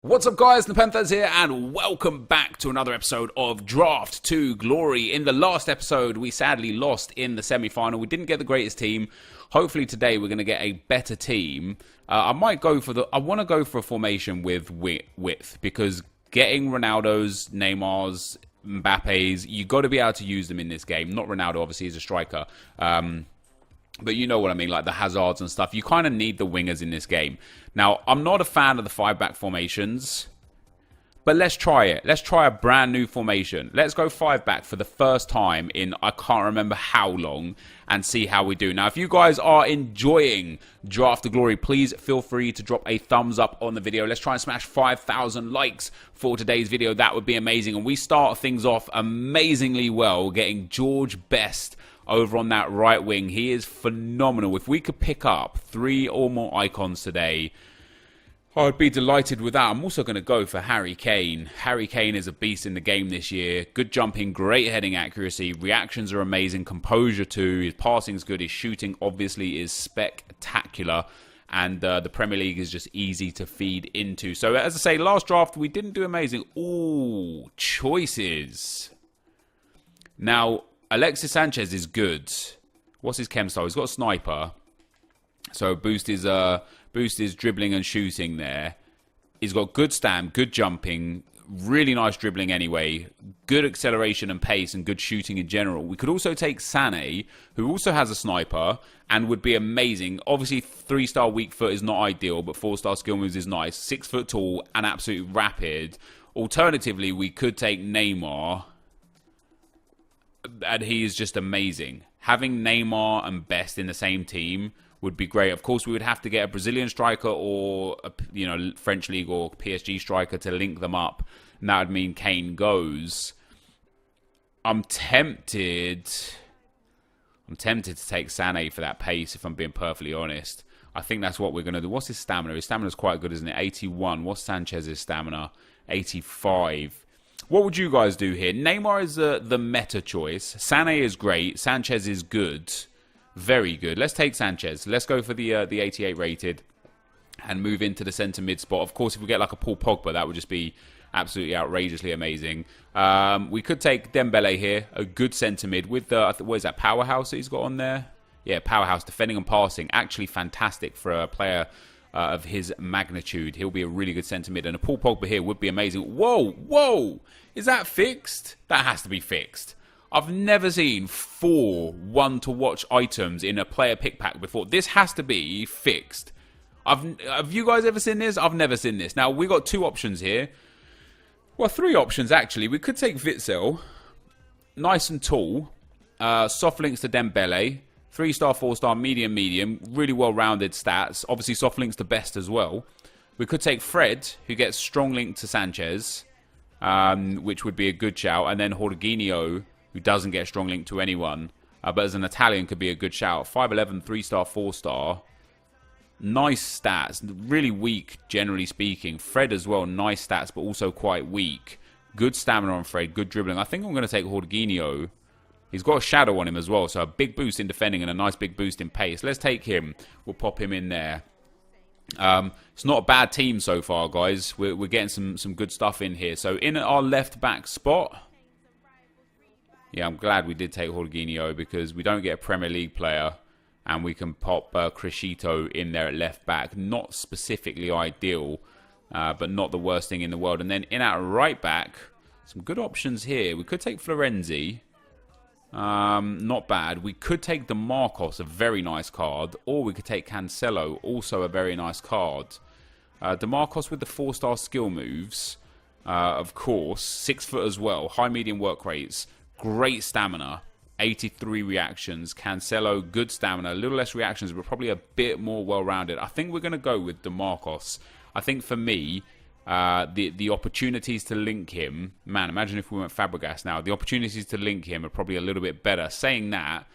What's up guys, NepentheZ here and welcome back to another episode of Draft to Glory. In the last episode we sadly lost in the semi-final. We didn't get the greatest team. Hopefully today we're going to get a better team. I want to go for a formation with width because getting Ronaldo's, Neymar's, Mbappe's, you got to be able to use them in this game. Not Ronaldo, obviously, he's a striker. But you know what I mean, like the Hazards and stuff. You kind of need the wingers in this game. Now, I'm not a fan of the 5-back formations, but let's try it. Let's try a brand new formation. Let's go 5-back for the first time in I can't remember how long and see how we do. Now, if you guys are enjoying Draft to Glory, please feel free to drop a thumbs up on the video. Let's try and smash 5,000 likes for today's video. That would be amazing. And we start things off amazingly well, getting George Best over on that right wing. He is phenomenal. If we could pick up 3 or more icons today, I'd be delighted with that. I'm also going to go for Harry Kane. Harry Kane is a beast in the game this year. Good jumping, great heading accuracy. Reactions are amazing. Composure too. His passing is good. His shooting obviously is spectacular. And the Premier League is just easy to feed into. So as I say, last draft we didn't do amazing. Ooh, choices. Now, Alexis Sanchez is good. What's his chem style? He's got a sniper. So boost his dribbling and shooting there. He's got good stamp, good jumping, really nice dribbling anyway, good acceleration and pace and good shooting in general. We could also take Sané, who also has a sniper and would be amazing. Obviously, 3-star weak foot is not ideal, but 4-star skill moves is nice. 6 foot tall and absolutely rapid. Alternatively, we could take Neymar, and he is just amazing. Having Neymar and Best in the same team would be great. Of course, we would have to get a Brazilian striker or a French league or PSG striker to link them up, and that would mean Kane goes. I'm tempted to take Sané for that pace, if I'm being perfectly honest. I think that's what we're going to do. What's his stamina? His stamina's quite good, isn't it? 81. What's Sanchez's stamina? 85. What would you guys do here? Neymar is the meta choice. Sané is great. Sanchez is good. Very good. Let's take Sanchez. Let's go for the 88 rated and move into the centre mid spot. Of course, if we get like a Paul Pogba, that would just be absolutely outrageously amazing. We could take Dembele here, a good centre mid with the, what is that, Powerhouse that he's got on there? Yeah, Powerhouse, defending and passing. Actually fantastic for a player of his magnitude. He'll be a really good centre mid, and a Paul Pogba here would be amazing. Whoa, whoa! Is that fixed? That has to be fixed. I've never seen 4 one-to-watch items in a player pick pack before. This has to be fixed. Have you guys ever seen this? I've never seen this. Now, we got 2 options here. Well, 3 options, actually. We could take Witsel. Nice and tall. Soft links to Dembele. 3-star, 4-star, medium. Really well-rounded stats. Obviously, soft links to Best as well. We could take Fred, who gets strong link to Sanchez, which would be a good shout. And then Jorginho, who doesn't get strong link to anyone, but as an Italian could be a good shout. 5'11", 3-star, 4-star. Nice stats. Really weak, generally speaking. Fred as well, nice stats, but also quite weak. Good stamina on Fred, good dribbling. I think I'm going to take Jorginho. He's got a shadow on him as well, so a big boost in defending and a nice big boost in pace. Let's take him. We'll pop him in there. It's not a bad team so far, guys. We're getting some good stuff in here. So in our left-back spot, yeah, I'm glad we did take Jorginho because we don't get a Premier League player and we can pop Crescito in there at left back. Not specifically ideal, but not the worst thing in the world. And then in at right back, some good options here. We could take Florenzi. Not bad. We could take DeMarcos, a very nice card, or we could take Cancelo, also a very nice card. DeMarcos with the 4-star skill moves, of course. 6 foot as well. High medium work rates. Great stamina, 83 reactions. Cancelo, good stamina, a little less reactions, but probably a bit more well-rounded. I think we're going to go with DeMarcos. I think for me, the opportunities to link him, man, imagine if we went Fabregas now. The opportunities to link him are probably a little bit better. Saying that,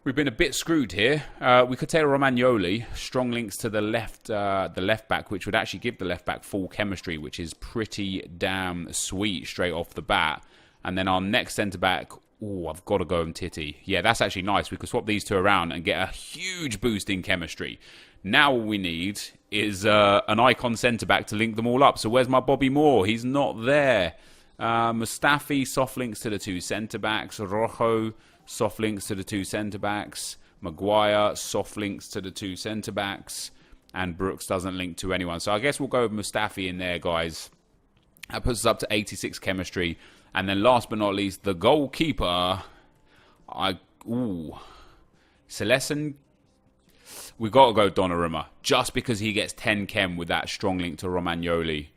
we've been a bit screwed here. We could take Romagnoli, strong links to the left back, which would actually give the left back full chemistry, which is pretty damn sweet straight off the bat. And then our next centre-back, oh, I've got to go Titi. Yeah, that's actually nice. We could swap these 2 around and get a huge boost in chemistry. Now all we need is an icon centre-back to link them all up. So where's my Bobby Moore? He's not there. Mustafi, soft links to the 2 centre-backs. Rojo, soft links to the 2 centre-backs. Maguire, soft links to the 2 centre-backs. And Brooks doesn't link to anyone. So I guess we'll go with Mustafi in there, guys. That puts us up to 86 chemistry. And then last but not least, the goalkeeper. Celestin. We got to go Donnarumma. Just because he gets 10 chem with that strong link to Romagnoli.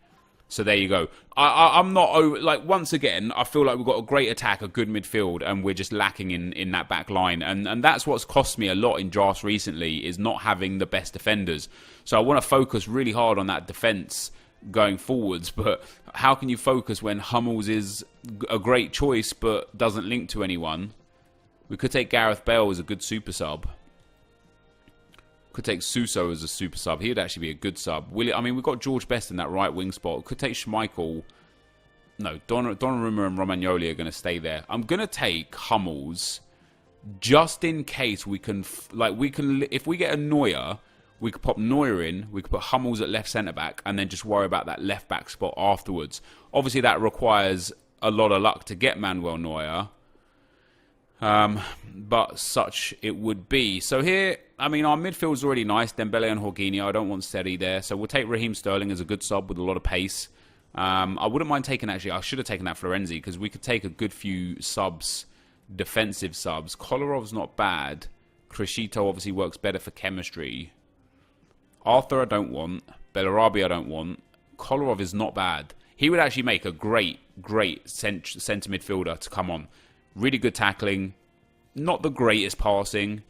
So there you go. I'm not over, like, once again, I feel like we've got a great attack, a good midfield, and we're just lacking in that back line. And that's what's cost me a lot in drafts recently, is not having the best defenders. So I want to focus really hard on that defence going forwards. But how can you focus when Hummels is a great choice but doesn't link to anyone? We could take Gareth Bale as a good super sub. Could take Suso as a super sub. He would actually be a good sub. I mean, we've got George Best in that right wing spot. Could take Schmeichel. No, Donnarumma and Romagnoli are going to stay there. I'm going to take Hummels just in case we can... if we get a Neuer, we could pop Neuer in. We could put Hummels at left centre-back and then just worry about that left-back spot afterwards. Obviously, that requires a lot of luck to get Manuel Neuer. But such it would be. So here, I mean, our midfield's already nice. Dembele and Jorginho. I don't want Steady there. So we'll take Raheem Sterling as a good sub with a lot of pace. I wouldn't mind taking, actually, I should have taken that Florenzi because we could take a good few subs, defensive subs. Kolarov's not bad. Crescito obviously works better for chemistry. Arthur I don't want. Bellarabi I don't want. Kolarov is not bad. He would actually make a great centre midfielder to come on. Really good tackling. Not the greatest passing.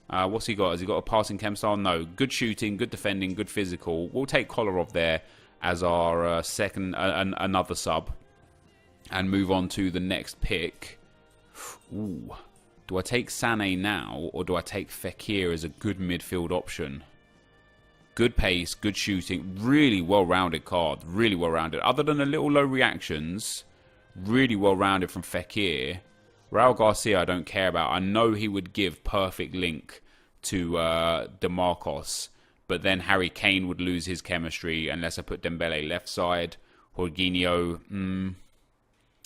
What's he got? Has he got a passing chem style? No. Good shooting, good defending, good physical. We'll take Kolarov there as our second, another sub. And move on to the next pick. Ooh. Do I take Sané now, or do I take Fekir as a good midfield option? Good pace, good shooting. Really well-rounded card. Really well-rounded. Other than a little low reactions, really well-rounded from Fekir. Raul Garcia I don't care about. I know he would give perfect link to DeMarcos, but then Harry Kane would lose his chemistry unless I put Dembele left side. Jorginho,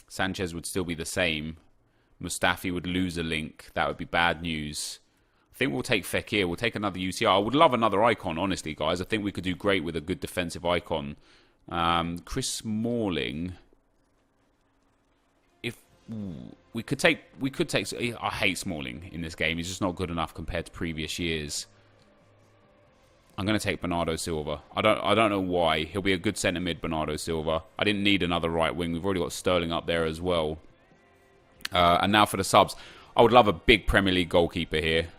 Sanchez would still be the same. Mustafi would lose a link. That would be bad news. I think we'll take Fekir. We'll take another UCR. I would love another icon, honestly, guys. I think we could do great with a good defensive icon. Chris Smalling... We could take. I hate Smalling in this game. He's just not good enough compared to previous years. I'm going to take Bernardo Silva. I don't know why. He'll be a good centre mid, Bernardo Silva. I didn't need another right wing. We've already got Sterling up there as well. And now for the subs. I would love a big Premier League goalkeeper here.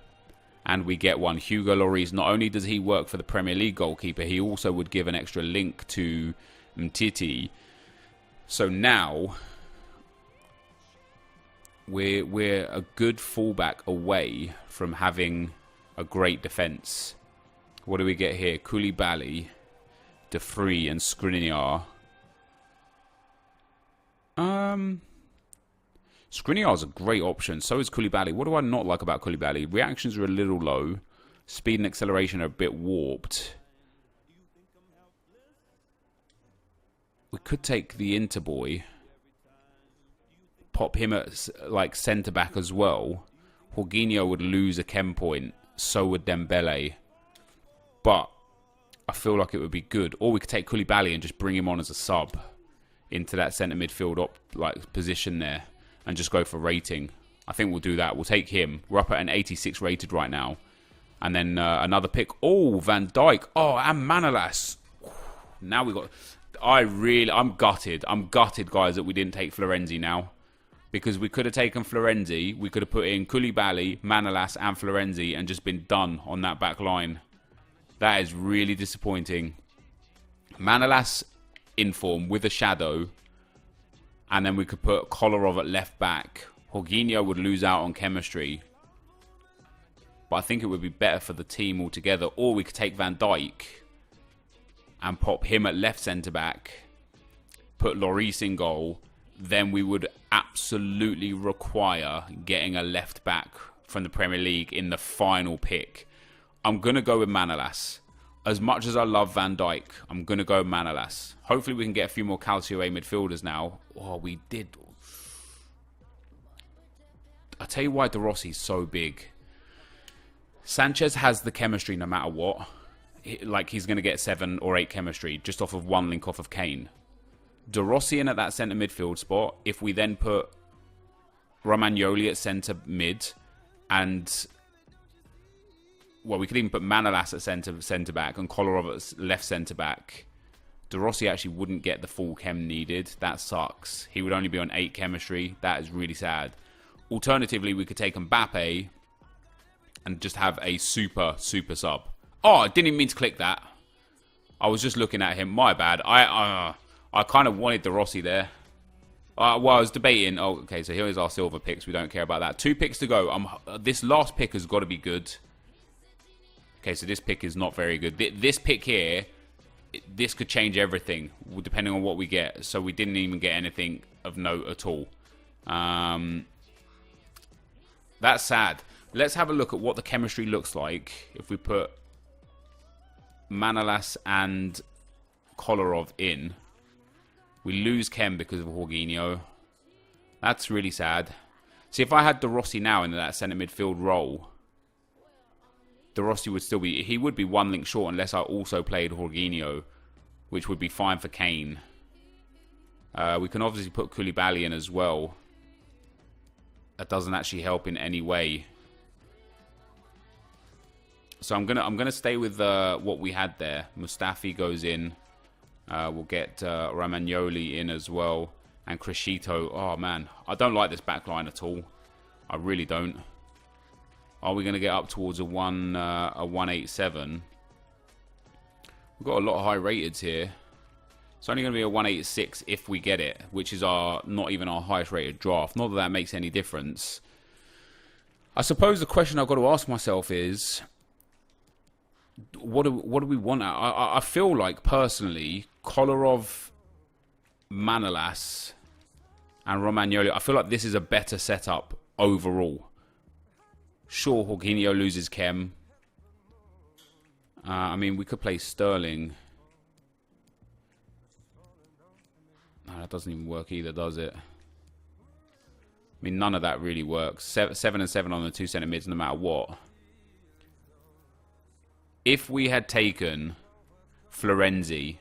And we get one. Hugo Lloris. Not only does he work for the Premier League goalkeeper, he also would give an extra link to Mtiti. So now... We're a good fallback away from having a great defence. What do we get here? Koulibaly, De Vrij, and Skriniar. Skriniar's a great option. So is Koulibaly. What do I not like about Koulibaly? Reactions are a little low. Speed and acceleration are a bit warped. We could take the Inter boy. Pop him at like centre back as well. Jorginho would lose a chem point. So would Dembele. But I feel like it would be good. Or we could take Koulibaly and just bring him on as a sub into that centre midfield position there and just go for rating. I think we'll do that. We'll take him. We're up at an 86 rated right now. And then another pick. Oh, Van Dijk. Oh, and Manolas. Now we got... I'm gutted. I'm gutted, guys, that we didn't take Florenzi now. Because we could have taken Florenzi, we could have put in Koulibaly, Manolas and Florenzi and just been done on that back line. That is really disappointing. Manolas in form with a shadow. And then we could put Kolarov at left back. Jorginho would lose out on chemistry. But I think it would be better for the team altogether. Or we could take Van Dijk and pop him at left centre back. Put Lloris in goal. Then we would absolutely require getting a left back from the Premier League in the final pick. I'm going to go with Manolas. as much as I love Van Dijk, I'm going to go Manolas. Hopefully we can get a few more Calcio A midfielders now. Oh, we did. I'll tell you why De Rossi's so big. Sanchez has the chemistry no matter what. Like, he's going to get 7 or 8 chemistry just off of one link off of Kane. De Rossi in at that centre midfield spot. If we then put Romagnoli at centre mid and... Well, we could even put Manolas at centre back and Kolarov at left centre back. De Rossi actually wouldn't get the full chem needed. That sucks. He would only be on 8 chemistry. That is really sad. Alternatively, we could take Mbappe and just have a super sub. Oh, I didn't even mean to click that. I was just looking at him. My bad. I kind of wanted De Rossi there. Well, I was debating. Oh, okay, so here is our silver picks. We don't care about that. 2 picks to go. This last pick has got to be good. Okay, so this pick is not very good. This pick here, this could change everything, depending on what we get. So we didn't even get anything of note at all. That's sad. Let's have a look at what the chemistry looks like if we put Manolas and Kolarov in. We lose Chem because of Jorginho. That's really sad. See, if I had De Rossi now in that centre midfield role, De Rossi would still be... He would be 1 link short unless I also played Jorginho, which would be fine for Kane. We can obviously put Koulibaly in as well. That doesn't actually help in any way. So I'm gonna stay with what we had there. Mustafi goes in. We'll get Romagnoli in as well. And Crescito. Oh, man. I don't like this back line at all. I really don't. Are we going to get up towards a 187? We've got a lot of high rateds here. It's only going to be a 186 if we get it, which is not even our highest rated draft. Not that that makes any difference. I suppose the question I've got to ask myself is, what do we want? I feel like, personally, Kolarov, Manolas, and Romagnoli, I feel like this is a better setup overall. Sure, Jorginho loses chem. I mean, we could play Sterling. No, that doesn't even work either, does it? I mean, none of that really works. 7 and 7 on the 2 centre mids, no matter what. If we had taken Florenzi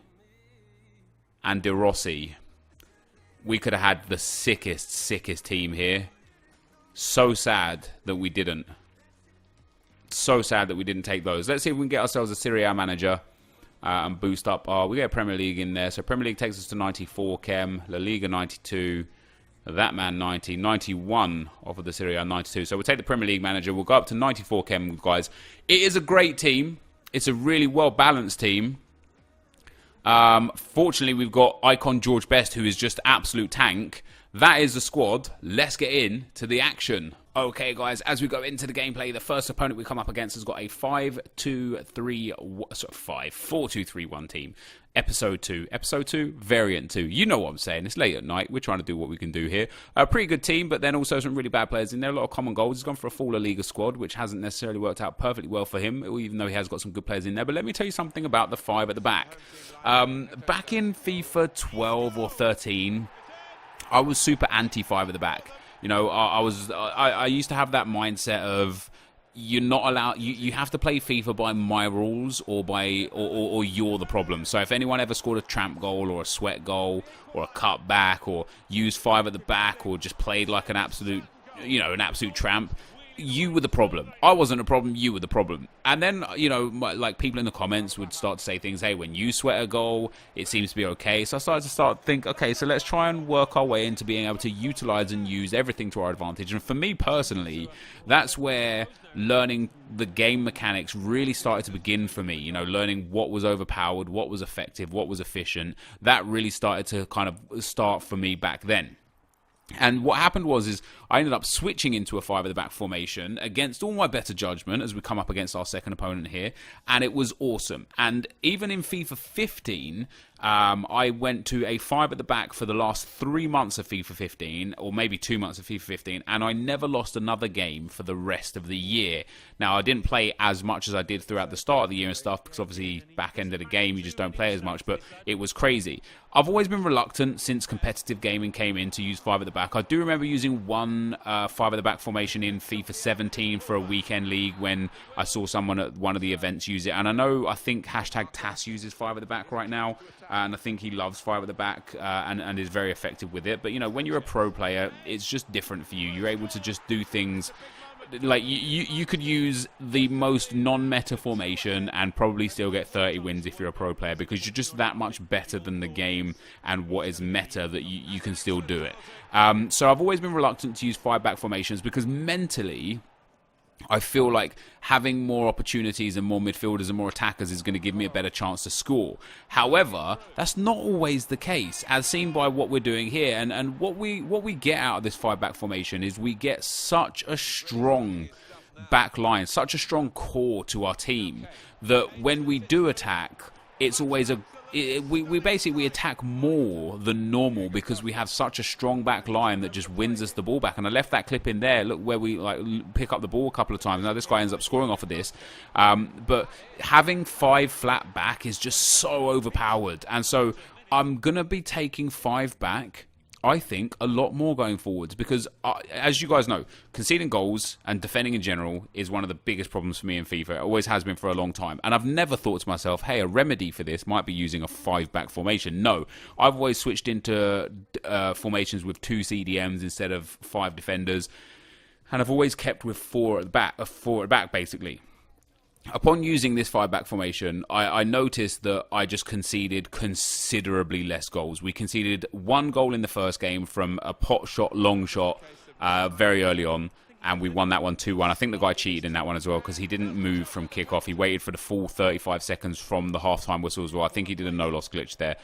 and De Rossi, we could have had the sickest team here. So sad that we didn't. So sad that we didn't take those. Let's see if we can get ourselves a Serie A manager and boost up. We get a Premier League in there. So Premier League takes us to 94 chem. La Liga 92. That man 90. 91 off of the Serie A 92. So we'll take the Premier League manager. We'll go up to 94 chem, guys. It is a great team. It's a really well-balanced team. Fortunately, we've got Icon George Best, who is just absolute tank. That is the squad. Let's get into the action. Okay, guys, as we go into the gameplay, the first opponent we come up against has got a 4-2-3-1 team. Episode 2. Episode 2, Variant 2. You know what I'm saying. It's late at night. We're trying to do what we can do here. A pretty good team, but then also some really bad players in there. A lot of common goals. He's gone for a full La Liga squad, which hasn't necessarily worked out perfectly well for him, even though he has got some good players in there. But let me tell you something about the 5 at the back. Back in FIFA 12 or 13, I was super anti-5 at the back. You know, I used to have that mindset of you're not allowed. You have to play FIFA by my rules or you're the problem. So if anyone ever scored a tramp goal or a sweat goal or a cutback or used 5 at the back or just played like an absolute tramp, you were the problem. I wasn't a problem, you were the problem. And then, like people in the comments would start to say things, hey, when you sweat a goal, it seems to be okay. So I started to think, okay, so let's try and work our way into being able to utilize and use everything to our advantage. And for me personally, that's where learning the game mechanics really started to begin for me. Learning what was overpowered, what was effective, what was efficient. That really started to kind of start for me back then. And what happened was I ended up switching into a 5 at the back formation against all my better judgment as we come up against our second opponent here, and it was awesome. And even in FIFA 15, I went to a 5 at the back for the last 3 months of FIFA 15, or maybe 2 months of FIFA 15, and I never lost another game for the rest of the year. Now, I didn't play as much as I did throughout the start of the year and stuff, because obviously back end of the game you just don't play as much, but it was crazy. I've always been reluctant since competitive gaming came in to use 5 at the back. I do remember using one 5 at the back formation in FIFA 17 for a weekend league when I saw someone at one of the events use it. And I think hashtag TAS uses 5 at the back right now, and I think he loves 5 at the back and is very effective with it. But, you know, when you're a pro player, it's just different for you. You're able to just do things. Like, you could use the most non-meta formation and probably still get 30 wins if you're a pro player, because you're just that much better than the game and what is meta that you can still do it. So I've always been reluctant to use 5-back formations because mentally I feel like having more opportunities and more midfielders and more attackers is going to give me a better chance to score. However, that's not always the case, as seen by what we're doing here. And what we get out of this 5-back formation is we get such a strong back line, such a strong core to our team, that when we do attack, it's always we basically attack more than normal because we have such a strong back line that just wins us the ball back. And I left that clip in there. Look where we pick up the ball a couple of times. Now this guy ends up scoring off of this, but having 5 flat back is just so overpowered. And so I'm gonna be taking 5 back, I think, a lot more going forwards, because as you guys know, conceding goals and defending in general is one of the biggest problems for me in FIFA. It always has been for a long time, and I've never thought to myself, hey, a remedy for this might be using a 5-back formation. No, I've always switched into formations with 2 CDMs instead of 5 defenders, and I've always kept with 4 at the back basically. Upon using this 5-back formation, I noticed that I just conceded considerably less goals. We conceded 1 goal in the first game from a pot shot, long shot, very early on, and we won that one 2-1. I think the guy cheated in that one as well because he didn't move from kickoff. He waited for the full 35 seconds from the halftime whistle as well. I think he did a no-loss glitch there.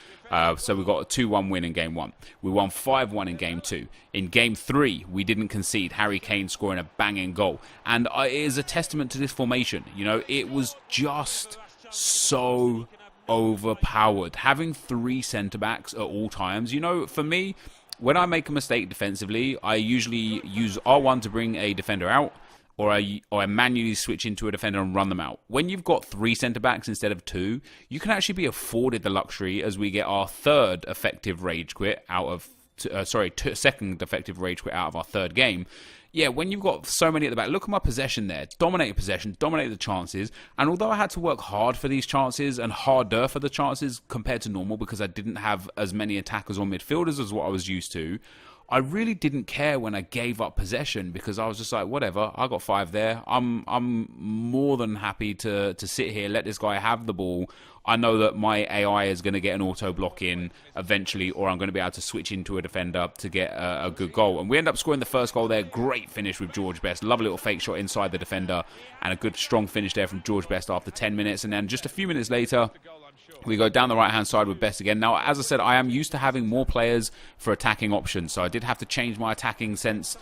So we got a 2-1 win in Game 1. We won 5-1 in Game 2. In Game 3, we didn't concede. Harry Kane scoring a banging goal. And it is a testament to this formation. You know, it was just so overpowered. Having 3 centre-backs at all times, you know, for me, when I make a mistake defensively, I usually use R1 to bring a defender out, or I manually switch into a defender and run them out. When you've got 3 centre-backs instead of 2, you can actually be afforded the luxury as we get our third effective rage quit out of... second effective rage quit out of our third game. Yeah, when you've got so many at the back, look at my possession there. Dominated possession, dominated the chances. And although I had to work hard for these chances and harder for the chances compared to normal because I didn't have as many attackers or midfielders as what I was used to, I really didn't care when I gave up possession because I was just like, whatever, I got 5 there. I'm more than happy to sit here, let this guy have the ball. I know that my AI is going to get an auto block in eventually, or I'm going to be able to switch into a defender to get a good goal. And we end up scoring the first goal there. Great finish with George Best. Lovely little fake shot inside the defender, and a good strong finish there from George Best after 10 minutes. And then just a few minutes later, we go down the right-hand side with Best again. Now, as I said, I am used to having more players for attacking options, so I did have to change my attacking sense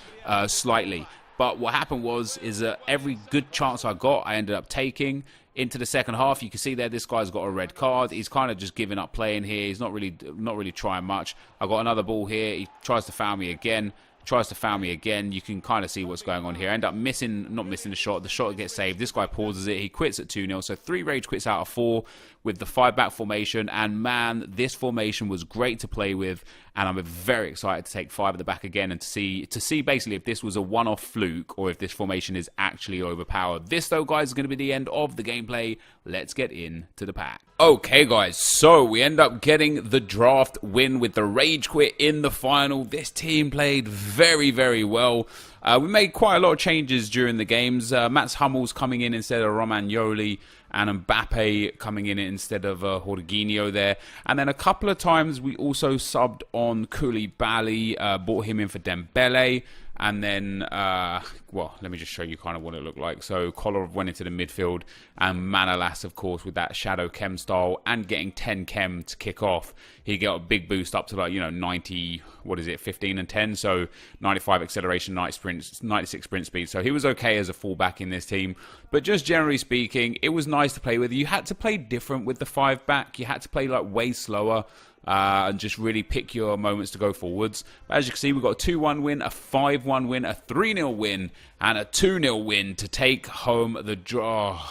slightly. But what happened is that every good chance I got, I ended up taking. Into the second half, you can see there this guy's got a red card. He's kind of just giving up playing here. He's not really trying much. I got another ball here. He tries to foul me again. You can kind of see what's going on here. I end up not missing the shot. The shot gets saved. This guy pauses it. He quits at 2-0. So 3 rage quits out of 4 with the 5-back formation. And man, this formation was great to play with. And I'm very excited to take 5 at the back again and to see basically if this was a one-off fluke or if this formation is actually overpowered. This, though, guys, is going to be the end of the gameplay. Let's get into the pack. Okay, guys, so we end up getting the draft win with the rage quit in the final. This team played very, very well. We made quite a lot of changes during the games. Mats Hummels coming in instead of Romagnoli, and Mbappe coming in instead of Jorginho there. And then a couple of times we also subbed on Koulibaly, brought him in for Dembele. And then, well, let me just show you kind of what it looked like. So Kolarov went into the midfield, and Manolas, of course, with that shadow chem style and getting 10 chem to kick off, he got a big boost up to like, 90, what is it, 15 and 10. So 95 acceleration, 96 sprint speed. So he was okay as a fullback in this team. But just generally speaking, it was nice to play with. You had to play different with the 5-back. You had to play like way slower. And just really pick your moments to go forwards. But as you can see, we've got a 2-1 win, a 5-1 win, a 3-0 win, and a 2-0 win to take home the draw.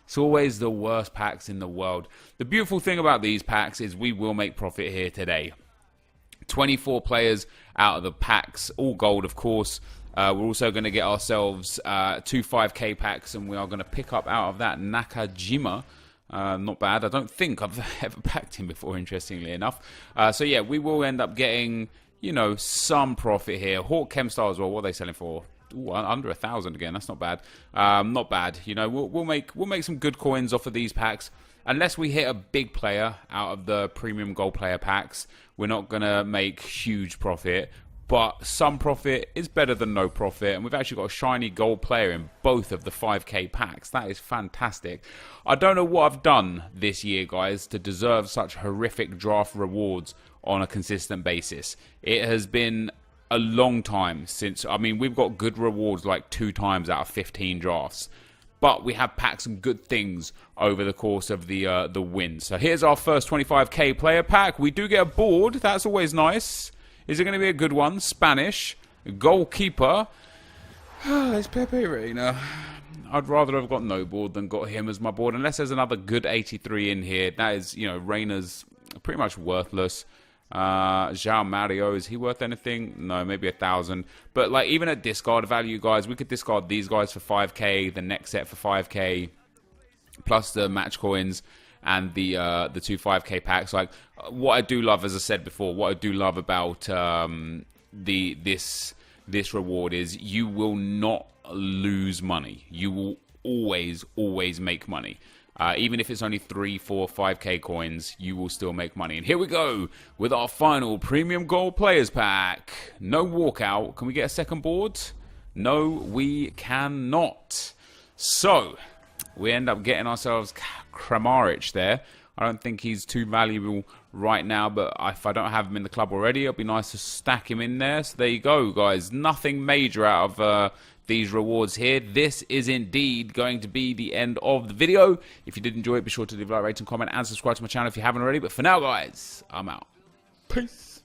It's always the worst packs in the world. The beautiful thing about these packs is we will make profit here today. 24 players out of the packs, all gold, of course. We're also going to get ourselves 2 5k packs, and we are going to pick up out of that Nakajima. Not bad. I don't think I've ever packed him before, interestingly enough. So yeah, we will end up getting, some profit here. Hawk Chemstar as well. What are they selling for? Ooh, under 1,000 again. That's not bad. Not bad. We'll make some good coins off of these packs. Unless we hit a big player out of the premium gold player packs, we're not gonna make huge profit. But some profit is better than no profit. And we've actually got a shiny gold player in both of the 5k packs. That is fantastic. I don't know what I've done this year, guys, to deserve such horrific draft rewards on a consistent basis. It has been a long time since... we've got good rewards like 2 times out of 15 drafts. But we have packed some good things over the course of the win. So here's our first 25k player pack. We do get a board. That's always nice. Is it going to be a good one? Spanish. Goalkeeper. It's Pepe Reina. I'd rather have got no board than got him as my board. Unless there's another good 83 in here. That is, Reina's pretty much worthless. João Mario, is he worth anything? No, maybe 1,000. But like even at discard value, guys, we could discard these guys for 5k, the next set for 5k, plus the match coins. And the 2 5k packs. Like what I do love, as I said before, what I do love about this reward is you will not lose money. You will always make money. Even if it's only 3, 4, 5k coins, you will still make money. And here we go with our final premium gold players pack. No walkout. Can we get a second board? No, we cannot. So we end up getting ourselves Kramaric there. I don't think he's too valuable right now, but if I don't have him in the club already, it'll be nice to stack him in there. So there you go, guys. Nothing major out of these rewards here. This is indeed going to be the end of the video. If you did enjoy it, be sure to leave a like, rate, and comment, and subscribe to my channel if you haven't already. But for now, guys, I'm out. Peace.